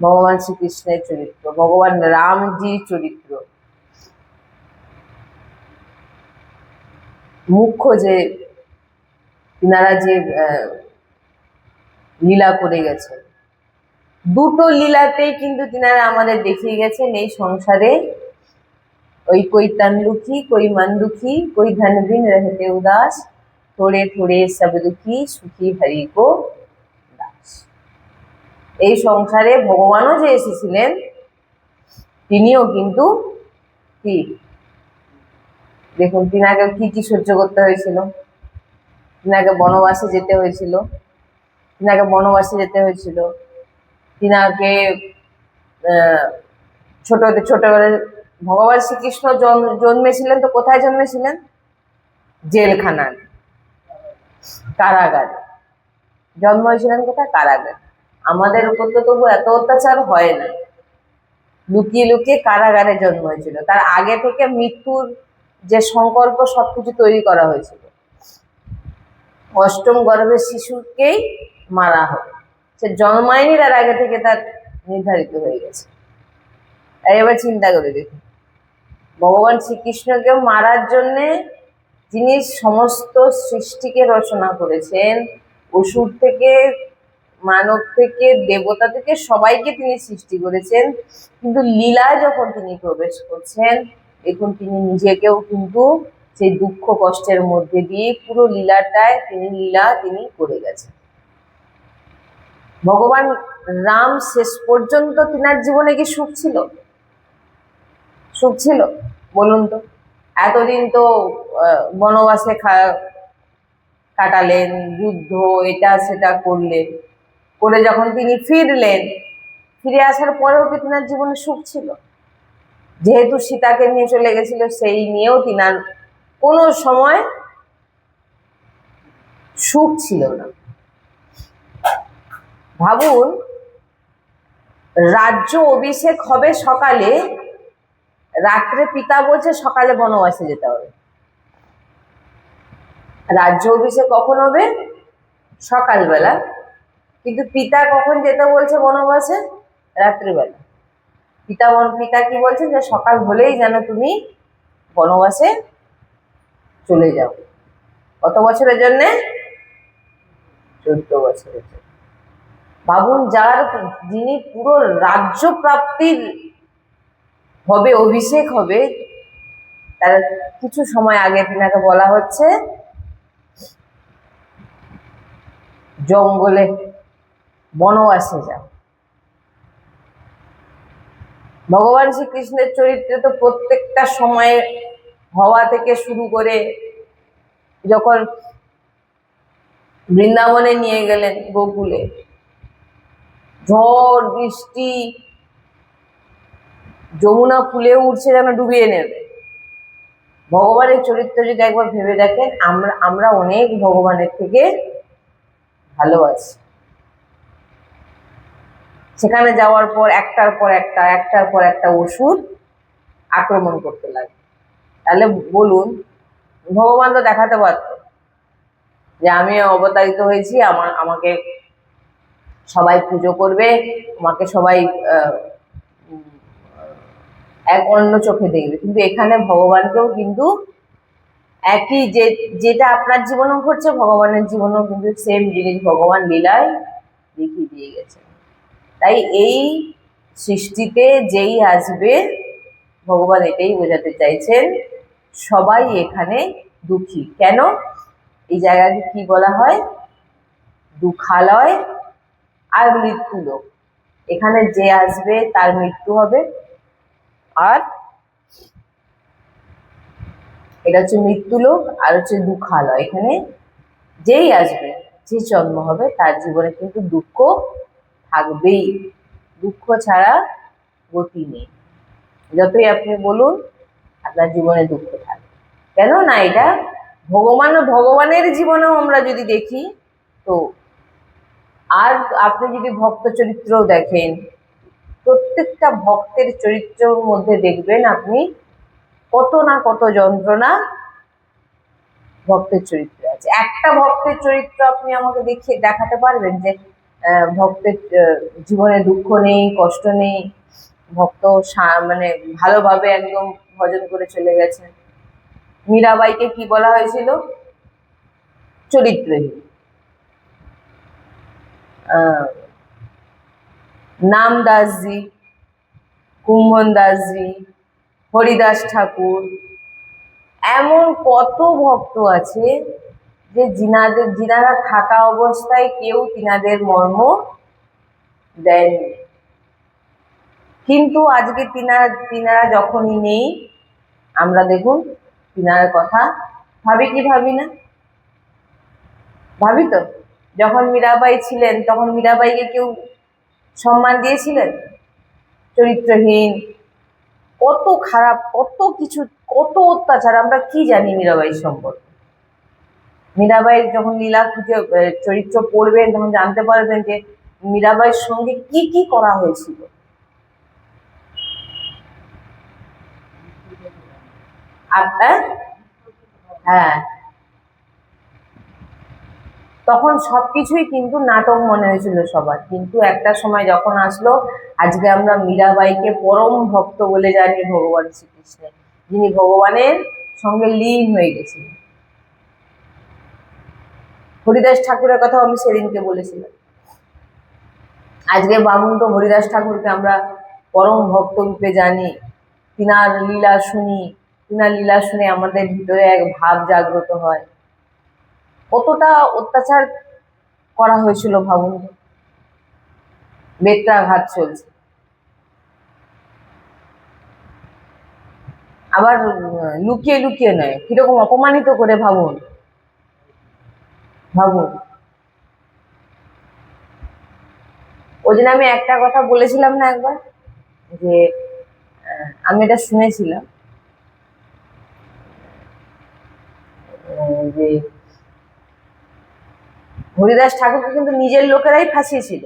ভগবান শ্রীকৃষ্ণের চরিত্র, ভগবান রামজির চরিত্র, মুখ্য যে তিনারা যে লীলা করে গেছেন, দুটো লীলাতেই কিন্তু তিনারা আমাদের দেখিয়ে গেছেন এই সংসারে ওই कोई तन दुखी कोई मन दुखी कोई धन बिन रहते उदास थोड़े थोड़े सब दुखी सुखी हरि को दास। এই সংসারে ভগবানও যে এসেছিলেন তিনিও কিন্তু কি দেখুন তিনাকে কি কি সহ্য করতে হয়েছিল, তিনাকে বনবাসে যেতে হয়েছিল, তিনাকে ছোটবেলায় ভগবান শ্রীকৃষ্ণ জন্মেছিলেন তো কোথায় জন্মেছিলেন? জেলখানায়, কারাগারে জন্ম হয়েছিলেন। কোথায়? কারাগারে। আমাদের উপর তো তবু এত অত্যাচার হয় না, লুকিয়ে লুকিয়ে কারাগারে জন্ম হয়েছিল। তার আগে থেকে মৃত্যুর যে সংকল্প সবকিছু তৈরি করা হয়েছিল, অষ্টম গর্ভের শিশুকেই মারা হবে, সে জন্মায়নি তার আগে থেকে তার নির্ধারিত হয়ে গেছে। এবার চিন্তা করে দেখুন, ভগবান শ্রীকৃষ্ণকেও মারার জন্যে যিনি সমস্ত সৃষ্টিকে রচনা করেছেন, অসুর থেকে মানব থেকে দেবতা থেকে সবাইকে তিনি সৃষ্টি করেছেন, কিন্তু লীলায় যখন তিনি প্রবেশ করছেন দেখুন তিনি নিজেকেও কিন্তু সেই দুঃখ কষ্টের মধ্যে দিয়ে পুরো লীলাটায় তিনি করে গেছেন। ভগবান রাম শেষ পর্যন্ত তিনার জীবনে কি সুখ ছিল? সুখ ছিল বলুন তো? এতদিন তো বনবাসে কাটালেন, যুদ্ধ এটা সেটা করলেন, করে যখন তিনি ফিরে আসার পরেও কি তিনার জীবনে সুখ ছিল? যেহেতু সীতাকে নিয়ে চলে গেছিল, সেই নিয়েও তিনার কোনো সময় সুখ ছিল না। ভাবুন, রাজ্য অভিষেক হবে সকালে, রাত্রে পিতা বলছে সকালে বনবাসে যেতে হবে। রাজ্য অভিষেক কখন হবে? সকালবেলা, কিন্তু পিতা কখন যেতে বলছে বনবাসে? রাত্রিবেলা। পিতা কি বলছেন? যে সকাল হলেই যেন তুমি বনবাসে চলে যাও। কত বছরের জন্যে? 14 বছরের জন্য। ভাবুন, যিনি পুরো রাজ্য প্রাপ্তির হবে, অভিষেক হবে, তার কিছু সময় আগে তিনাকে বলা হচ্ছে জঙ্গলে বনবাসে যাও। ভগবান শ্রীকৃষ্ণের চরিত্রে তো প্রত্যেকটা সময়ে হওয়া থেকে শুরু করে যখন বৃন্দাবনে নিয়ে গেলেন, গোকুলে ঝড় বৃষ্টি, যমুনা ফুলে উঠছে যেন ডুবিয়ে নেবে। ভগবানের চরিত্র যদি একবার ভেবে দেখেন, আমরা অনেক ভগবানের থেকে ভালো আছি। সেখানে যাওয়ার পর একটার পর একটা অসুর আক্রমণ করতে লাগে। তাহলে বলুন, ভগবান তো দেখাতে পারত যে আমি অবতারিত হয়েছি, আমাকে সবাই পুজো করবে, আমাকে সবাই এক অন্য চোখে দেখবে। কিন্তু এখানে ভগবানকেও কিন্তু একই যেটা আপনার জীবনেও ঘটছে, ভগবানের জীবনেও কিন্তু সেম জিনিস ভগবান লীলায় দেখিয়ে দিয়ে গেছেন। তাই এই সৃষ্টিতে যেই আসবে, ভগবান এটাই বোঝাতে চাইছেন, সবাই এখানে দুঃখী। কেন? এই জায়গাকে কি বলা হয়? দুঃখালয় আর মৃত্যুলোক। এখানে যে আসবে তার মৃত্যু হবে, আর এটা হচ্ছে মৃত্যুলোক, আর হচ্ছে দুঃখালয়। এখানে যেই আসবে, যে জন্ম হবে, তার জীবনে কিন্তু দুঃখ থাকবেই। দুঃখ ছাড়া গতি নেই। যতই আপনি বলুন, আপনার জীবনে দুঃখ থাকবে। কেন না? এটা ভগবানের জীবনেও আমরা যদি দেখি তো, আর আপনি যদি ভক্ত চরিত্রও দেখেন, প্রত্যেকটা ভক্তের চরিত্রের মধ্যে দেখবেন আপনি কত না কত যন্ত্রণা ভক্তের চরিত্রে আছে। একটা ভক্তের চরিত্র আপনি আমাকে দেখাতে পারবেন যে ভক্তের জীবনে দুঃখ নেই, কষ্ট নেই, ভক্ত মানে ভালোভাবে একদম ভজন করে চলে গেছেন। মীরাবাইকে কি বলা হয়েছিল? চরিত্রহীন। নামদাসজি, কুম্ভন দাসজি, হরিদাস ঠাকুর, এমন কত ভক্ত আছে যে যিনারা থাকা অবস্থায় কেউ তিনাদের মর্ম দেয়নি, কিন্তু আজকে তিনারা যখনই নেই, আমরা দেখুন তিনার কথা ভাবি কি ভাবি না? ভাবি তো। যখন মীরাবাই ছিলেন তখন মীরাবাইকে কেউ সম্মান দিয়েছিলেন? চরিত্রহীন, কত খারাপ, কত কিছু, কত অত্যাচার, আমরা কি জানি মীরাবাই সম্পর্কে? মীরাবাইয়ের যখন লীলা খুঁজে চরিত্র পড়বেন তখন জানতে পারবেন যে মীরাবাইয়ের সঙ্গে কি কি করা হয়েছিল। হ্যাঁ, তখন সবকিছুই কিন্তু নাটক মনে হয়েছিল সবার, কিন্তু একটা সময় যখন আসলো, আজকে আমরা মীরাবাইকে পরম ভক্ত বলে জানি ভগবান শ্রীকৃষ্ণের, যিনি ভগবানের সঙ্গে লীন হয়ে গেছিলেন। হরিদাস ঠাকুরের কথা আমি সেদিনকে বলেছিলাম। আজকে বামুন তো হরিদাস ঠাকুরকে আমরা পরম ভক্ত রূপে জানি, তিনার লীলা শুনি, তিনার লীলা শুনে আমাদের ভিতরে এক ভাব জাগ্রত হয়। কতটা অত্যাচার করা হয়েছিল ভাবুন, বেত্রাঘাত চলছে। আবার লুকিয়ে লুকিয়ে নয়, কিরকম অপমানিত করে ভাবুন। ভাবুন, ওই জন্য আমি একটা কথা বলেছিলাম না একবার, যে আমি এটা শুনেছিলাম যে হরিদাস ঠাকুরকে কিন্তু নিজের লোকেরাই ফাঁসিয়েছিল,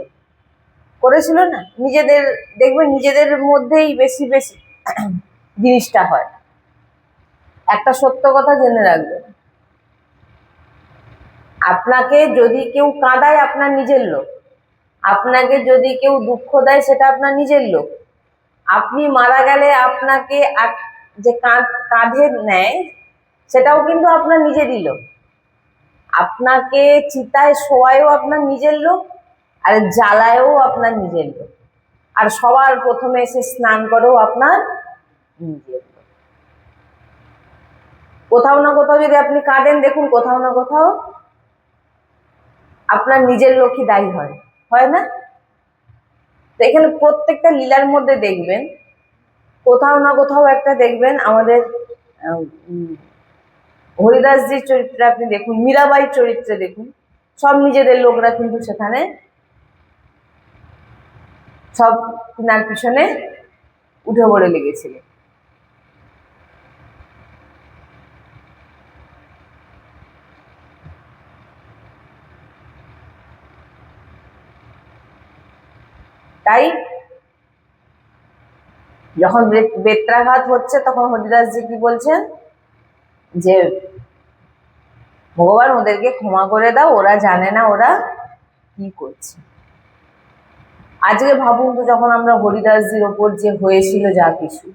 করেছিল না? নিজেদের, দেখবেন নিজেদের মধ্যেই বেশি বেশি জিনিসটা হয়। একটা সত্য কথা জেনে রাখবেন, আপনাকে যদি কেউ কাঁদায় আপনার নিজের লোক, আপনাকে যদি কেউ দুঃখ দেয় সেটা আপনার নিজের লোক, আপনি মারা গেলে আপনাকে যে কাঁধে নেয় সেটাও কিন্তু আপনার নিজেরই লোক, আপনাকে চিতায় শোয়ায়ও আপনার নিজের লোক, আর জ্বালায়ও আপনার নিজের লোক, আর সবার প্রথমে এসে স্নান করেও আপনার নিজের লোক। কোথাও না কোথাও যদি আপনি কাঁদেন, দেখুন কোথাও না কোথাও আপনার নিজের লোকই দায়ী হয় না? তো এখানে প্রত্যেকটা লীলার মধ্যে দেখবেন কোথাও না কোথাও একটা, দেখবেন আমাদের হরিদাসজির চরিত্রে আপনি দেখুন, মীরাবাইর চরিত্রে দেখুন, সব নিজেদের লোকরা কিন্তু সেখানে সব তিনার পিছনে উঠে পড়ে লেগেছিল। তাই যখন বেত্রাঘাত হচ্ছে তখন হরিদাসজি কি বলছেন, যে ভগবান ওদেরকে ক্ষমা করে দাও, ওরা জানে না ওরা কি করছে। আজকে ভাবুন তো, যখন আমরা হরিদাসজির ওপর যে হয়েছিল যা কিছু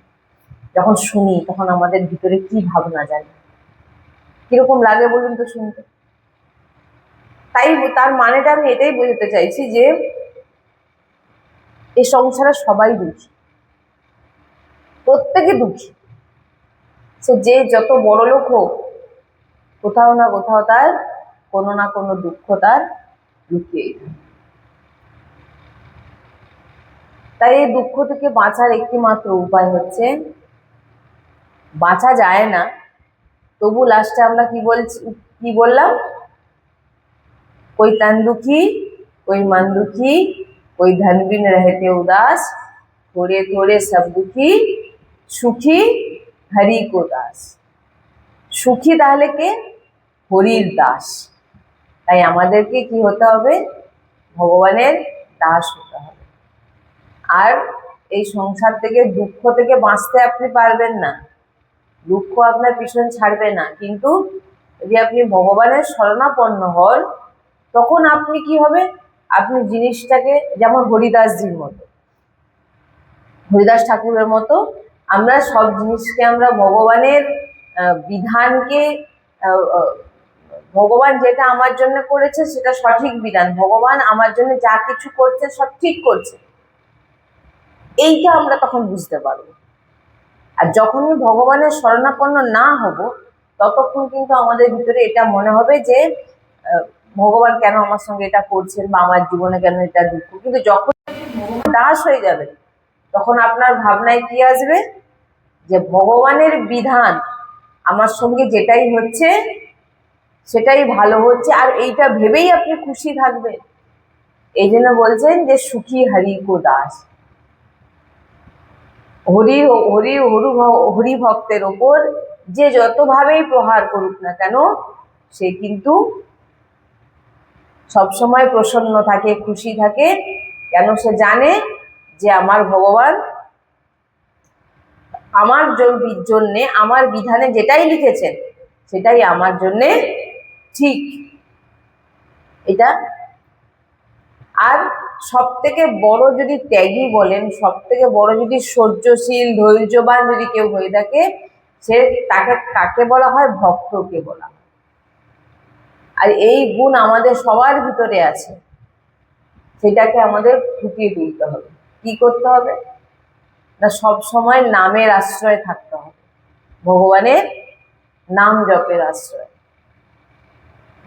যখন শুনি, তখন আমাদের ভিতরে কি ভাবনা যায়, কিরকম লাগে বলুন তো শুনতে। তাই তার মানেটা আমি এটাই বোঝাতে চাইছি যে এই সংসারে সবাই দুঃখী, প্রত্যেকে দুঃখী, সে যে যত বড় লোক হোক, কোথাও না কোথাও তার কোনো না কোনো দুঃখ তার লুকিয়েই থাকে। তাই এই দুঃখ থেকে বাঁচার একটি মাত্র উপায় হচ্ছে, বাঁচা যায় না তবু লাস্টে আমরা কি বললাম, कोई तन दुखी कोई मन दुखी कोई धन बिन रहते उदास, थोड़े थोड़े सब दुखी সুখী হরি কো দাস। সুখী তাহলে কে? হরির দাস। তাই আমাদেরকে কি হতে হবে? ভগবানের দাস হতে হবে। আর এই সংসার থেকে, দুঃখ থেকে বাঁচতে আপনি পারবেন না, দুঃখ আপনার পিছন ছাড়বে না, কিন্তু যদি আপনি ভগবানের শরণাপন্ন হন তখন আপনি কি হবে? আপনি জিনিসটাকে, যেমন হরিদাসজির মতো, হরিদাস ঠাকুরের মতো, আমরা সব জিনিসকে আমরা ভগবানের বিধানকে, ভগবান যেটা আমার জন্য করেছে সেটা সঠিক বিধান, ভগবান আমার জন্য যা কিছু করছে সব ঠিক করছে, এইটা আমরা তখন বুঝতে পারবো। আর যখনই ভগবানের শরণাপন্ন না হব, ততক্ষণ কিন্তু আমাদের ভিতরে এটা মনে হবে যে ভগবান কেন আমার সঙ্গে এটা করছেন, বা আমার জীবনে কেন এটা দুঃখ। কিন্তু যখন দাস হয়ে যাবে, তখন আপনার ভাবনায় কি আসবে, যে ভগবানের বিধান আমার সঙ্গে যেটাই হচ্ছে সেটাই ভালো হচ্ছে, আর এইটা ভেবেই আপনি খুশি থাকবেন। এই জন্য বলছেন যে সুখী হরি কো দাস। হরি হরি হরি ভক্তের ওপর যে যতভাবেই প্রহার করুক না কেন, সে কিন্তু সবসময় প্রসন্ন থাকে, খুশি থাকে। কেন? সে জানে যে আমার ভগবান আমার জন্যে, আমার বিধানে যেটাই লিখেছেন সেটাই আমার জন্যে ঠিক। এটা আর সব থেকে বড় যদি ত্যাগী বলেন, সব থেকে বড় যদি সহ্যশীল ধৈর্যবান যদি কেউ হয়ে থাকে, সে তাকে কাকে বলা হয়? ভক্তকে বলা হয়। আর এই গুণ আমাদের সবার ভিতরে আছে, সেটাকে আমাদের ফুটিয়ে তুলতে হবে। কি করতে হবে না, সব সময় নামের আশ্রয় থাকতে হবে, ভগবানের নাম জপের আশ্রয়।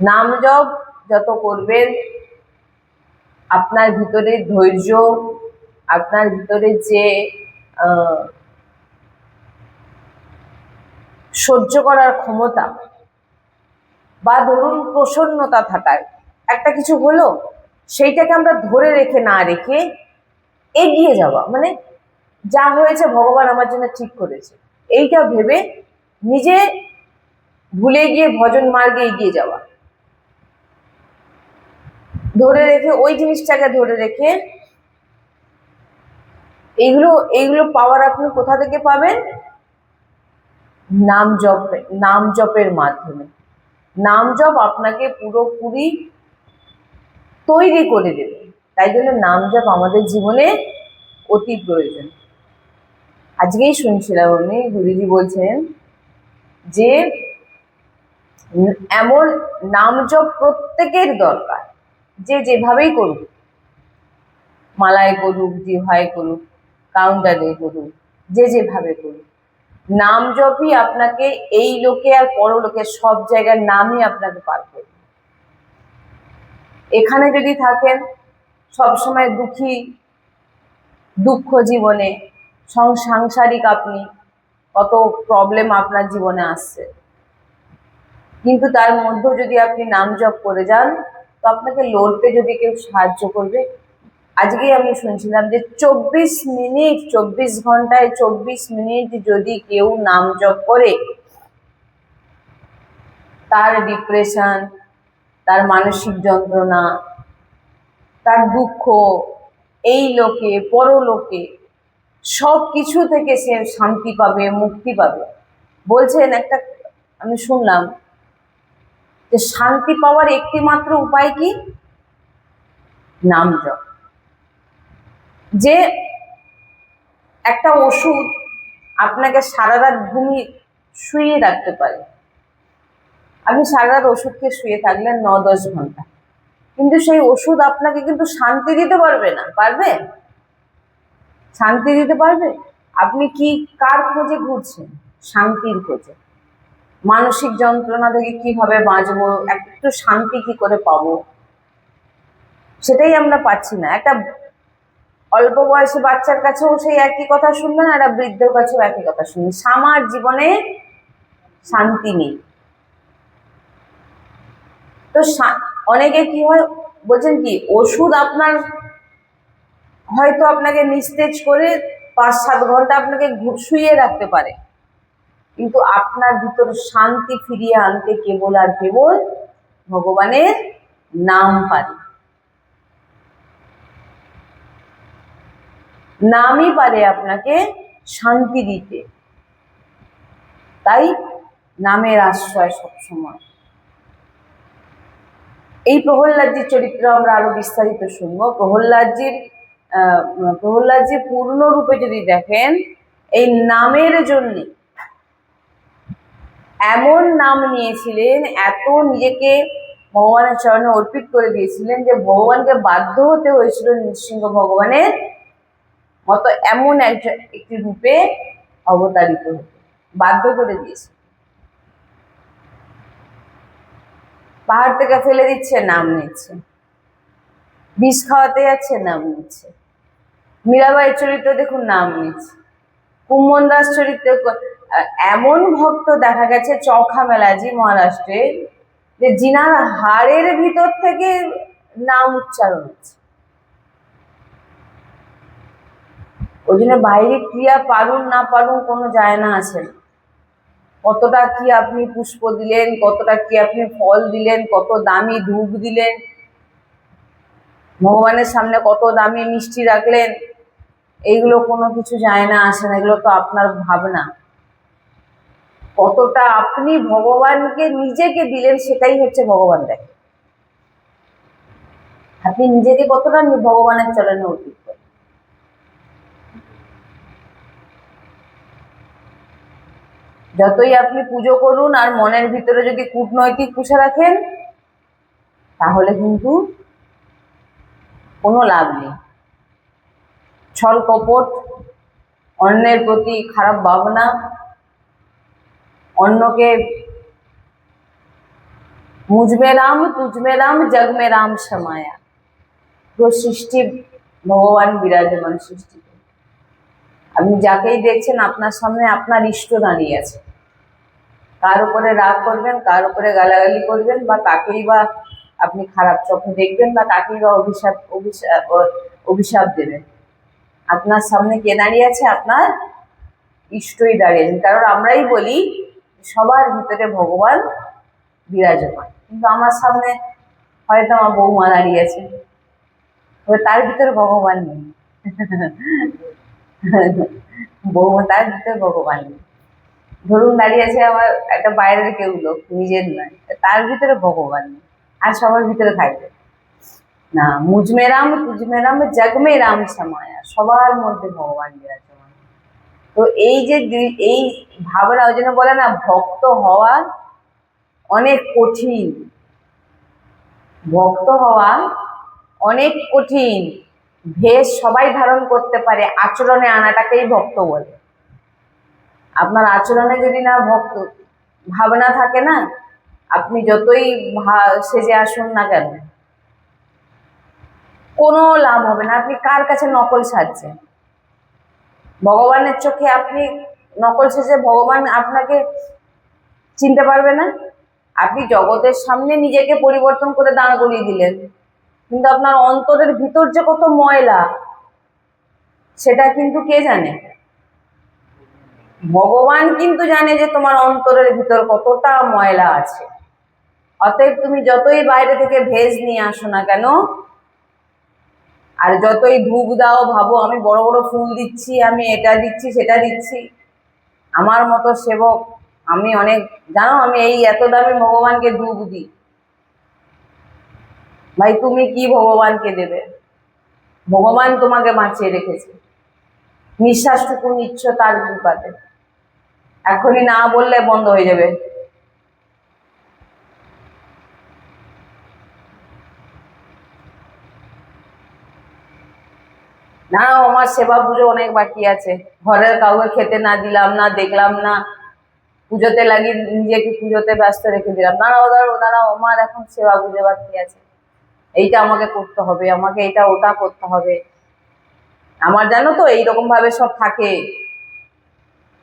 নাম জপ যত করবেন, আপনার ভিতরে ধৈর্য, আপনার ভিতরে যে সহ্য করার ক্ষমতা, বা ধরুন প্রসন্নতা থাকার, একটা কিছু হলো সেইটাকে আমরা ধরে রেখে না রেখে এগিয়ে যাওয়া, মানে যা হয়েছে ভগবান আমার জন্য ঠিক করেছে, এইটা ভেবে নিজে ভুলে গিয়ে ভজন মার্গে এগিয়ে যাওয়া, ধরে রেখে ওই জিনিসটাকে ধরে রেখে, এইগুলো পাওয়ার আপনি কোথা থেকে পাবেন? নাম জপের মাধ্যমে। নাম জপ আপনাকে পুরোপুরি তৈরি করে দেবে। তাই জন্য নাম জপ আমাদের জীবনে অতি প্রয়োজন। আজকেই শুনছিলাম আমি, গুরুজি বলছেন যে এমন নাম জপ প্রত্যেকের দরকার, যে যেভাবেই করুক, মালায় করুক, জিহ্বায় করুক, কাউন্টারে করুক, যে যেভাবে করুক, নাম জপই আপনাকে এই লোকে আর পরলোকে সব জায়গার নামই আপনাকে পার করবে। এখানে যদি থাকেন সবসময় দুঃখ জীবনে, সাংসারিক, আপনি কত প্রবলেম আপনার জীবনে আসছে, কিন্তু তার মধ্যেও যদি আপনি নাম জপ করে যান, তো আপনাকে লড়তে যদি কেউ সাহায্য করবে। আজকেই আমি শুনছিলাম যে 24 ঘন্টায় 24 মিনিট যদি কেউ নাম জপ করে, তার ডিপ্রেশন, তার মানসিক যন্ত্রণা, তার দুঃখ, এই লোকে পরলোকে সব কিছু থেকে সে শান্তি পাবে, মুক্তি পাবে। বলছেন একটা, আমি শুনলাম যে শান্তি পাওয়ার একটি মাত্র উপায় কি? নাম জপ। যে একটা ওষুধ আপনাকে সারা রাত শুয়ে রাখতে পারে, আপনি সারা রাত ওষুধকে শুয়ে থাকলেন 9-10 ঘন্টা, কিন্তু সেই ওষুধ আপনাকে কিন্তু শান্তি দিতে পারবে না। পারবে? শান্তি দিতে পারবে? আপনি কি কার খোঁজে ঘুরছেন? শান্তির খোঁজে। মানসিক যন্ত্রণা থেকে কিভাবে বাঁচবো, একটু শান্তি কি করে পাবো, সেটাই আমরা পাচ্ছি না। একটা অল্প বয়সী বাচ্চার কাছেও সেই একই কথা শুনবেন, আর একটা বৃদ্ধর কাছেও একই কথা শুনবেন, আমার জীবনে শান্তি নেই। তো অনেকে কি হয় বলছেন কি, ওষুধ আপনার হয়তো আপনাকে নিস্তেজ করে 5-7 ঘন্টা আপনাকে শুইয়ে রাখতে পারে, কিন্তু আপনার ভিতর শান্তি ফিরিয়ে আনতে কেবল আর কেবল ভগবানের নাম পারে। নামই পারে আপনাকে শান্তি দিতে। তাই নামের আশ্রয় সবসময়। এই প্রহ্লাদজির চরিত্র আমরা আরো বিস্তারিত শুনবো। প্রহ্লাদজি পূর্ণ রূপে যদি দেখেন, এই নামের জন্য এমন নাম নিয়েছিলেন, এত নিজেকে ভগবানের চরণে অর্পিত করে দিয়েছিলেন যে ভগবানকে বাধ্য হতে হয়েছিল নৃসিংহ ভগবানের মতো এমন একটি রূপে অবতারিত হতে, বাধ্য করে দিয়েছে। পাহাড় থেকে ফেলে দিচ্ছে, নাম নিচ্ছে। বিষ খাওয়াতে যাচ্ছে, নাম নিচ্ছে। মীরাবাইয়ের চরিত্র দেখুন, নাম নিচ্ছে। কুম্মন দাস চরিত্রে এমন ভক্ত দেখা গেছে চৌখা মেলাজি মহারাষ্ট্রে, যে জিনার হাড়ের ভিতর থেকে নাম উচ্চারণ হচ্ছে। ওই জন্য বাইরে ক্রিয়া পারুন না পারুন কোনো যায় না আছে না। কতটা কি আপনি পুষ্প দিলেন, কতটা কি আপনি ফল দিলেন, কত দামি ধূপ দিলেন, ভগবানের সামনে কত দামি মিষ্টি রাখলেন, এইগুলো কোনো কিছু যায় না আসে না। এগুলো তো আপনার ভাবনা। কতটা আপনি ভগবানকে নিজেকে দিলেন, সেটাই হচ্ছে ভগবান দেখে। আপনি নিজেকে কতটা ভগবানের চরণে অর্পিত করেন। যতই আপনি পুজো করুন আর মনের ভিতরে যদি কূটনৈতিক পুষে রাখেন, তাহলে কিন্তু কোনো লাভ নেই। ছল কপট, অন্যের প্রতি খারাপ ভাবনা, অন্যকে মুঝমে রাম তুঝমে রাম জগ মে রাম সমায়া, পুরো সৃষ্টি ভগবান বিরাজমান সৃষ্টি। আপনি যাকেই দেখছেন আপনার সামনে আপনার ইষ্ট দাঁড়িয়ে আছে। কার উপরে রাগ করবেন, কার উপরে গালাগালি করবেন, বা কাকেই বা আপনি খারাপ চোখে দেখবেন, বা কাকেই বা অভিশাপ দেবেন, আপনার সামনে কে দাঁড়িয়ে আছে? আপনার ইষ্টই দাঁড়িয়ে আছেন। কারণ আমরাই বলি সবার ভিতরে ভগবান বিরাজমান, কিন্তু আমার সামনে হয়তো আমার বৌমা দাঁড়িয়ে আছে, তার ভিতরে ভগবান নেই। বৌমা, তার ভিতরে ভগবান নেই। ধরুন দাঁড়িয়ে আছে আমার একটা বাইরের কেউ লোক, নিজের নয়, তার ভিতরে ভগবান নেই, আর সবার ভিতরে থাকবে না। মুঝমে রাম তুঝমে রাম জগ মে রাম সমায়া, সবার মধ্যে ভগবান বিরাজমান। তো এই যে এই ভাবনা, ওই জন্য বলে না ভক্ত হওয়া অনেক কঠিন। ভক্ত হওয়া অনেক কঠিন। ভেষ সবাই ধারণ করতে পারে, আচরণে আনাটাকেই ভক্ত বলে। আপনার আচরণে যদি না ভক্ত ভাবনা থাকে না, আপনি যতই সেজে আসুন না কেন, কোনো লাভ হবে না। আপনি কার কাছে নকল সাজছেন? ভগবানের চোখে আপনি নকল সেজে ভগবান আপনাকে চিনতে পারবে না। আপনি জগতের সামনে নিজেকে পরিবর্তন করে দাঁড় করিয়ে দিলেন, কিন্তু আপনার অন্তরের ভিতর যে কত ময়লা, সেটা কিন্তু কে জানে? ভগবান কিন্তু জানে যে তোমার অন্তরের ভিতর কতটা ময়লা আছে। অতএব তুমি যতই বাইরে থেকে ভেজ নিয়ে আসো না কেন, আর যতই ধূপ দাও, ভাবো আমি বড় বড় ফুল দিচ্ছি, আমি এটা দিচ্ছি সেটা দিচ্ছি, আমার মতো সেবক আমি অনেক, জানো আমি এই এত দামি ভগবানকে ধূপ দিই। ভাই তুমি কি ভগবানকে দেবে? ভগবান তোমাকে বাঁচিয়ে রেখেছে, নিঃশ্বাসটুকু নিচ্ছ তার কৃপাতে। এখনই না বললে বন্ধ হয়ে যাবে। না আমার সেবা পুজো অনেক বাকি আছে, ঘরের কাউকে খেতে না দিলাম, না দেখলাম না, পুজোতে লাগিয়ে নিজেকে পুজোতে ব্যস্ত রেখে দিলাম। দাঁড়াও দাঁড়াও দাঁড়াও, আমার এখন সেবা পুজো বাকি আছে, এইটা আমাকে করতে হবে, আমাকে এটা ওটা করতে হবে। আমার জানো তো এইরকম ভাবে সব থাকে,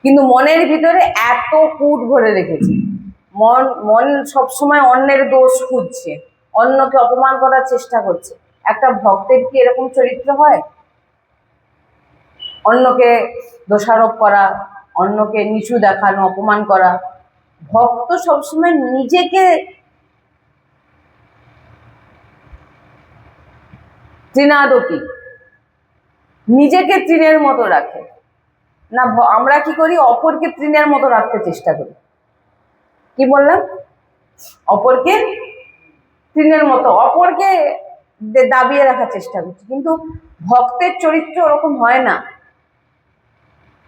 কিন্তু মনের ভিতরে এত কূট ভরে রেখেছে। মন সবসময় অন্যের দোষ খুঁজছে, অন্যকে অপমান করার চেষ্টা করছে। একটা ভক্তের কি এরকম চরিত্র হয়? অন্যকে দোষারোপ করা, অন্যকে নিচু দেখানো, অপমান করা। ভক্ত সবসময় নিজেকে তৃণাদপি, নিজেকে তৃণের মতো রাখে না। আমরা কি করি? অপরকে তৃণের মতো রাখতে চেষ্টা করি। কি বললাম? অপরকে তৃণের মতো অপরকে দাবিয়ে রাখার চেষ্টা করছি, কিন্তু ভক্তের চরিত্র ওরকম হয় না।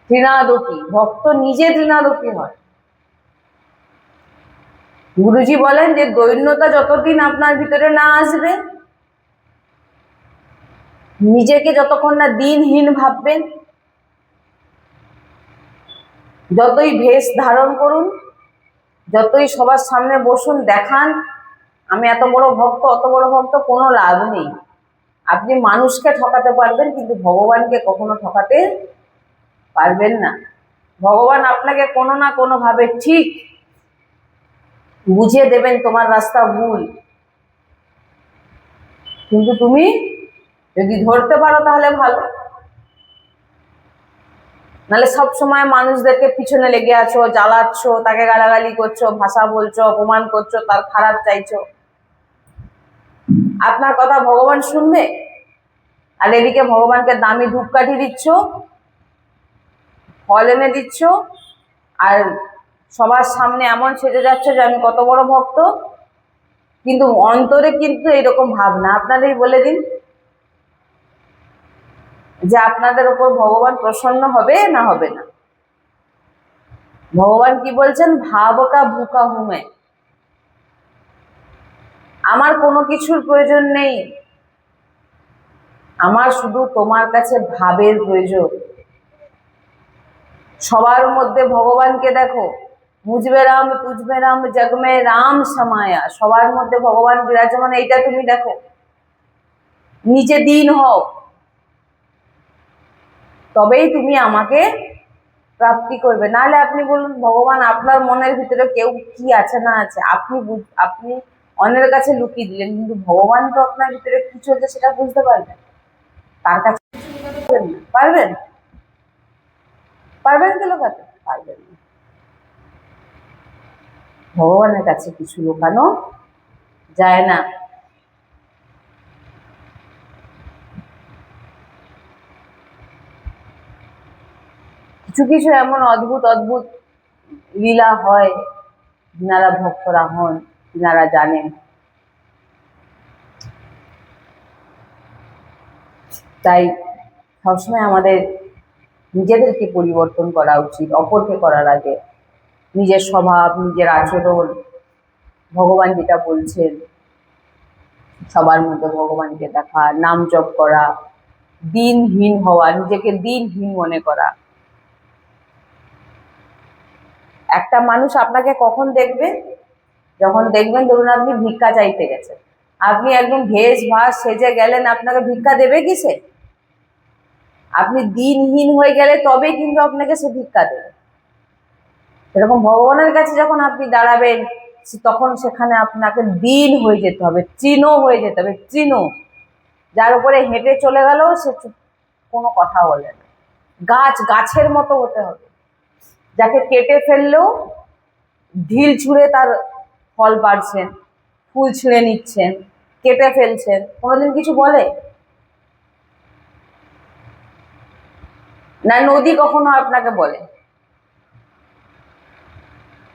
তৃণাদপি, ভক্ত নিজে তৃণাদপি হয়। গুরুজি বলেন যে দৈন্যতা যতদিন আপনার ভিতরে না আসবে, নিজেকে যতক্ষণ না দিনহীন ভাববেন, যতই ভেষ ধারণ করুন, যতই সবার সামনে বসুন দেখান আমি এত বড় ভক্ত অত বড় ভক্ত, কোনো লাভ নেই। আপনি মানুষকে ঠকাতে পারবেন কিন্তু ভগবানকে কখনো ঠকাতে পারবেন না। ভগবান আপনাকে কোনো না কোনো ভাবে ঠিক বুঝিয়ে দেবেন তোমার রাস্তা ভুল, কিন্তু তুমি যদি ধরতে পারো তাহলে ভালো, নাহলে সবসময় মানুষদেরকে পিছনে লেগে আছো, জ্বালাচ্ছ, তাকে গালাগালি করছো, ভাষা বলছো, অপমান করছো, তার খারাপ চাইছো, আপনার কথা ভগবান শুনবে? আর এদিকে ভগবানকে দামি ধূপকাঠি দিচ্ছ, ফল এনে দিচ্ছ, আর সবার সামনে এমন সেজে যাচ্ছে যে আমি কত বড় ভক্ত, কিন্তু অন্তরে কিন্তু এরকম ভাবনা। আপনাদেরই বলে দিন যে আপনাদের উপর ভগবান প্রসন্ন হবে না হবে না। ভগবান কি বলছেন? ভাবকা ভুকা হুমে, আমার কোনো কিছুর প্রয়োজন নেই, আমার শুধু তোমার কাছে ভাবের প্রয়োজন। সবার মধ্যে ভগবানকে দেখো, মুঝবে রাম তুঝবে রাম জগমে রাম সমায়া, সবার মধ্যে ভগবান বিরাজমান, এইটা তুমি দেখো, নিচে দিন হও, তবেই তুমি আমাকে প্রাপ্তি করবে। নাহলে আপনি বলুন ভগবান আপনার মনের ভিতরে কেউ কি আছে না আছে আপনি অন্যের কাছে লুকিয়ে দিলেন, কিন্তু ভগবান তো আপনার ভিতরে কি চলছে সেটা বুঝতে পারবেন, তার কাছে পারবেন? পারবেন কি লোকাতে? পারবেন না। ভগবানের কাছে কিছু লুকানো যায় না। কিছু কিছু এমন অদ্ভুত অদ্ভুত লীলা হয়, যিনারা ভক্তরা হন যিনারা জানেন। তাই সবসময় আমাদের নিজেদেরকে পরিবর্তন করা উচিত অপরকে করার আগে। নিজের স্বভাব, নিজের আচরণ, ভগবান যেটা বলছেন সবার মধ্যে ভগবানকে দেখা, নাম জপ করা, দিনহীন হওয়া, নিজেকে দিনহীন মনে করা। একটা মানুষ আপনাকে কখন দেখবে? যখন দেখবেন ধরুন আপনি ভিক্ষা চাইতে গেছেন, আপনি একদম ভেষ ভাস সেজে গেলেন, আপনাকে ভিক্ষা দেবে কি সে? আপনি দিনহীন হয়ে গেলে তবে কিন্তু আপনাকে সে ভিক্ষা দেবে। এরকম ভগবানের কাছে যখন আপনি দাঁড়াবেন তখন সেখানে আপনাকে দিন হয়ে যেতে হবে, তৃণ হয়ে যেতে হবে। তৃণ, যার উপরে হেঁটে চলে গেলেও সে কোনো কথা বলে না। গাছ, গাছের মতো হতে হবে, যাকে কেটে ফেললেও ঢিল ছুঁড়ে তার ফল পাড়ছেন, ফুল ছিঁড়ে নিচ্ছেন, কেটে ফেলছেন, কোনোদিন কিছু বলে না। নদী কখনো আপনাকে বলে?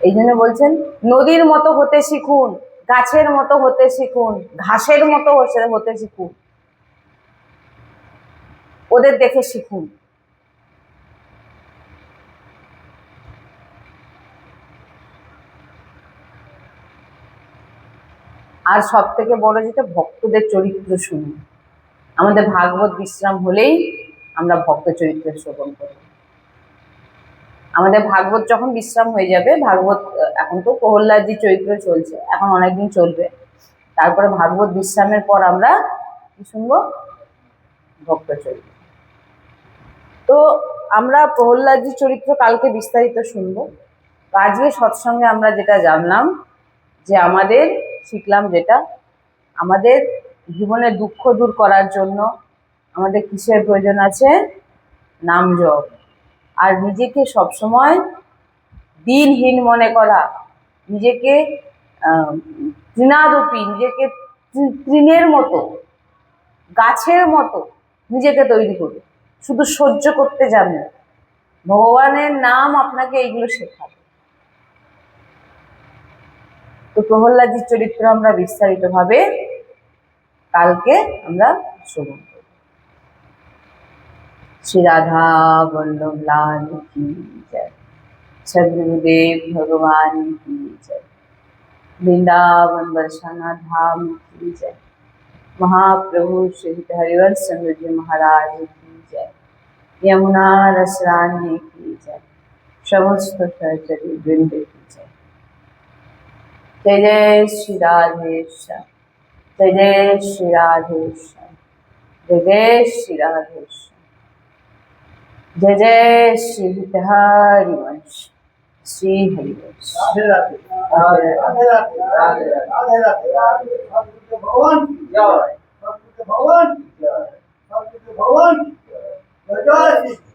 এই জন্য বলছেন নদীর মতো হতে শিখুন, গাছের মতো হতে শিখুন, ঘাসের মতো হতে শিখুন, ওদের দেখে শিখুন। আর সব থেকে বড় যেটা, ভক্তদের চরিত্র শুনুন। আমাদের ভাগবত বিশ্রাম হলেই আমরা ভক্ত চরিত্র শ্রবণ করি। আমাদের ভাগবত যখন বিশ্রাম হয়ে যাবে, ভাগবত এখন তো প্রহ্লাদজি চরিত্র চলছে, এখন অনেকদিন চলবে, তারপরে ভাগবত বিশ্রামের পর আমরা কি শুনবো? ভক্ত চরিত্র। তো আমরা প্রহ্লাদজি চরিত্র কালকে বিস্তারিত শুনবো। আজকে সৎসঙ্গে আমরা যেটা জানলাম যে আমাদের শিখলাম যেটা, আমাদের জীবনের দুঃখ দূর করার জন্য আমাদের কিসের প্রয়োজন আছে? নাম জপ। আর নিজেকে সবসময় দিনহীন মনে করা, নিজেকে তৃণাদপি, নিজেকে তৃণের মতো, গাছের মতো নিজেকে তৈরি করুন। শুধু সহ্য করতে জানবে, ভগবানের নাম আপনাকে এইগুলো শেখাবে। তো তো প্রহ্লাদের চরিত্র আমরা বিস্তারিত ভাবে কালকে আমরা শ্রবণ করব। श्री राधा वल्लभ लाल की जय, सदगुरुदेव भगवान की जय, वृंदावन बरसाना धाम की जय, महाप्रभु श्री हरिवंश चंद्र जी महाराज की जय, यमुना रसरानी की जय, समस्त सहचरी वृंद की जय। जय जय श्री राधेश्याम, जय जय श्री राधेश्याम, जय जय श्री राधेश्याम, जय जय श्री हरिवंश, श्री हरिवंश। राधे राधे राधे राधे राधे राधे राधे राधे भगवान की जय, भगवान की जय, भगवान की जय, जय जय श्री